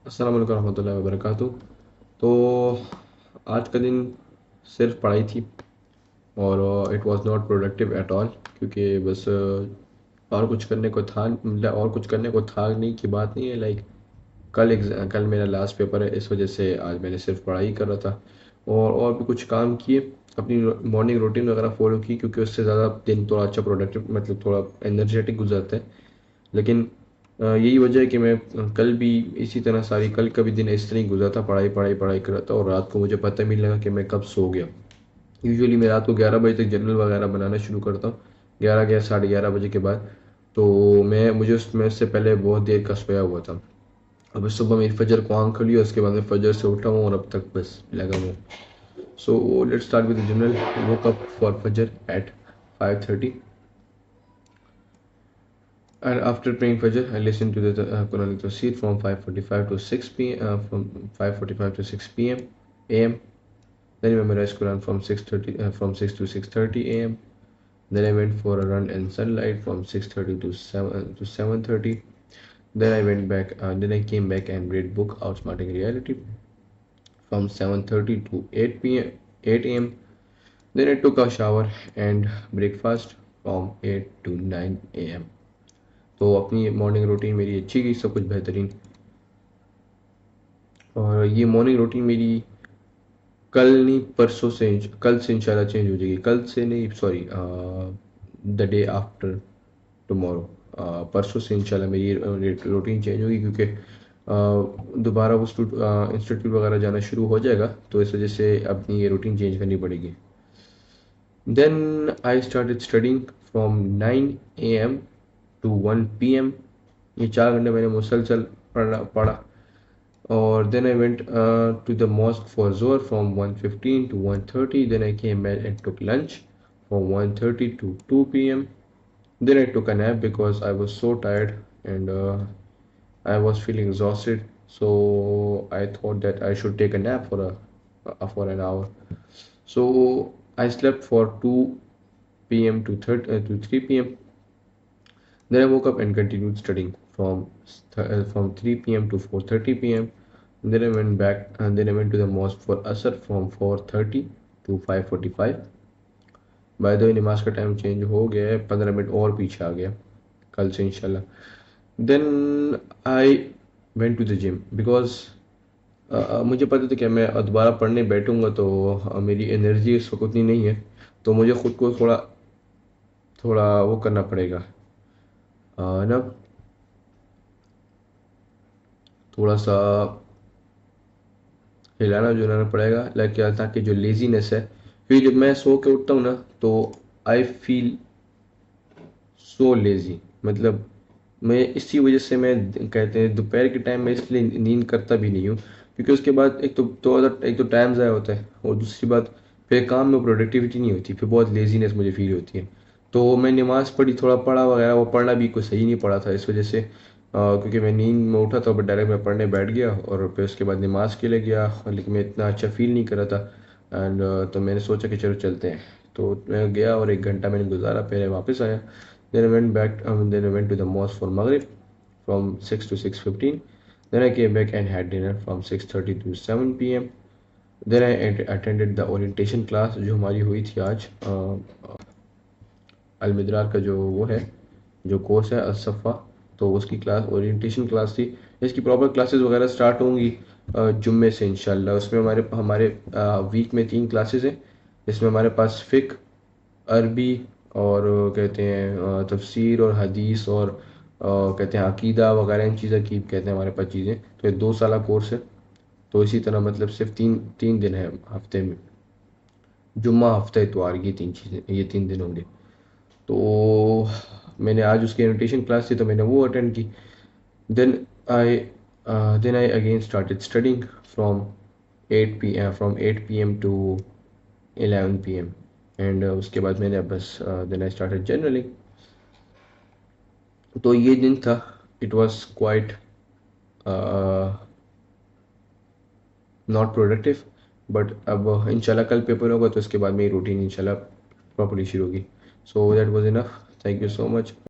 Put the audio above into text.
السلام علیکم ورحمۃ اللہ وبرکاتہ. تو آج کا دن صرف پڑھائی تھی اور it was not productive at all, کیونکہ بس اور کچھ کرنے کو تھا، اور کچھ کرنے کو تھا نہیں کی بات نہیں ہے. لائک کل میرا لاسٹ پیپر ہے، اس وجہ سے آج میں نے صرف پڑھائی کر رہا تھا اور بھی کچھ کام کیے، اپنی مارننگ روٹین وغیرہ فالو کی، کیونکہ اس سے زیادہ دن تھوڑا اچھا پروڈکٹیو مطلب تھوڑا انرجیٹک گزرتا ہے. لیکن یہی وجہ ہے کہ میں کل بھی اسی طرح کل کا بھی دن اس طرح ہی گزرا تھا، پڑھائی پڑھائی پڑھائی کر رہا تھا، اور رات کو مجھے پتہ بھی نہیں لگا کہ میں کب سو گیا. یوزولی میں رات کو 11 بجے تک جنرل وغیرہ بنانا شروع کرتا ہوں، 11 ساڑھے 11 بجے کے بعد. تو مجھے اس سے پہلے بہت دیر کا سویا ہوا تھا. اب صبح میری فجر کو آنکھ کھلی، اس کے بعد میں فجر سے اٹھا ہوں اور اب تک بس لگا ہوں. So let start with general. Woke up for Fajr at 5:30. And after praying Fajr, I listened to the Quran Tafsir from 5:45 to 6 p.m. From 5:45 to 6 p.m. a.m. Then I memorized Quran from 6 to 6:30 a.m. Then I went for a run in sunlight from 6:30 to 7:30. Then I went back. Then I came back and read book Outsmarting Reality from 7:30 to 8 a.m. Then I took a shower and breakfast from 8 to 9 a.m. تو اپنی morning routine میری اچھی گئی، سب کچھ بہترین. اور یہ morning routine میری کل نہیں کل سے انشاءاللہ چینج ہو جائے گی. کل سے نہیں، sorry, the day after tomorrow, پرسوں سے انشاءاللہ میری روٹین چینج ہوگی، کیونکہ دوبارہ وہ انسٹیٹیوٹ وغیرہ جانا شروع ہو جائے گا، تو اس وجہ سے اپنی یہ روٹین چینج کرنی پڑے گی. Then I started studying from 9 a.m. to 1 p.m. یہ 4 گھنٹے میں نے مسلسل پڑھا. اور then I went to the mosque for زور from 1:15 to 1:30. Then I came back and took lunch from 1:30 to 2 p.m. Then I took a nap because I was so tired and I was feeling exhausted. So I thought that I should take a nap for an hour. So I slept for 2 p.m. to 3 p.m. Then I woke up and continued studying from 3 p.m. to 4:30 p.m. Then I went back and then I went to the mosque for Asr from 4:30 to 5:45. By the وے نماز کا time change ہو گیا ہے، 15 minute اور پیچھے آ گیا کل سے انشاءاللہ. Then I went to the gym because مجھے پتہ تھا کہ میں دوبارہ پڑھنے بیٹھوں گا تو میری انرجی اس وقت اتنی نہیں ہے، تو مجھے خود کو تھوڑا وہ کرنا پڑے گا نا، تھوڑا سا ہلانا جلانا پڑے گا، لائک تاکہ جو لیزینس ہے، پھر جب میں سو کے اٹھتا ہوں نا تو آئی فیل سو لیزی. مطلب میں اسی وجہ سے میں کہتے ہیں دوپہر کے ٹائم میں اس لیے نیند کرتا بھی نہیں ہوں، کیونکہ اس کے بعد ایک تو ٹائم ضائع ہوتا ہے، اور دوسری بات پھر کام میں پروڈکٹیوٹی نہیں ہوتی، پھر بہت لیزینس مجھے فیل ہوتی ہے. تو میں نماز تھوڑا پڑھا وغیرہ، وہ پڑھنا بھی کوئی صحیح نہیں پڑھا تھا اس وجہ سے، کیونکہ میں نیند میں اٹھا تھا، ڈائریکٹ میں پڑھنے بیٹھ گیا اور پھر اس کے بعد نماز کے لیے گیا، لیکن میں اتنا اچھا فیل نہیں کر رہا تھا. اینڈ تو میں نے سوچا کہ چلو چلتے ہیں، تو میں گیا اور 1 گھنٹہ میں نے گزارا، پھر واپس آیا. Then I went back. Then I went to the mosque for Maghrib from 6 to 6:15. Then I came back and had dinner from 6:30 to 7 p.m. Then I attended the orientation class جو ہماری ہوئی تھی آج، المدرار کا جو وہ ہے، جو کورس ہے الصفا، تو اس کی کلاس اورینٹیشن کلاس تھی. اس کی پراپر کلاسز وغیرہ سٹارٹ ہوں گی جمعے سے انشاءاللہ. اس میں ہمارے ویک میں 3 کلاسز ہیں، اس میں ہمارے پاس فقہ، عربی اور کہتے ہیں تفسیر اور حدیث اور کہتے ہیں عقیدہ وغیرہ، ان چیزیں کی کہتے ہیں ہمارے پاس چیزیں. تو یہ 2 سالہ کورس ہے. تو اسی طرح مطلب صرف تین دن ہے ہفتے میں، جمعہ ہفتہ اتوار، یہ 3 دن ہوں گے. تو میں نے آج اس کی انویٹیشن کلاس تھی تو میں نے وہ اٹینڈ کی. Then I again started studying from 8 p.m. to 11 p.m. And اس کے بعد میں نے بس دین آئی اسٹارٹیڈ جنرلنگ. تو یہ دن تھا، it was quite not productive, but اب انشاءاللہ کل پیپر ہوگا تو اس کے بعد میری روٹین انشاءاللہ پراپرلی شروع ہوگی. So that was enough. Thank you so much.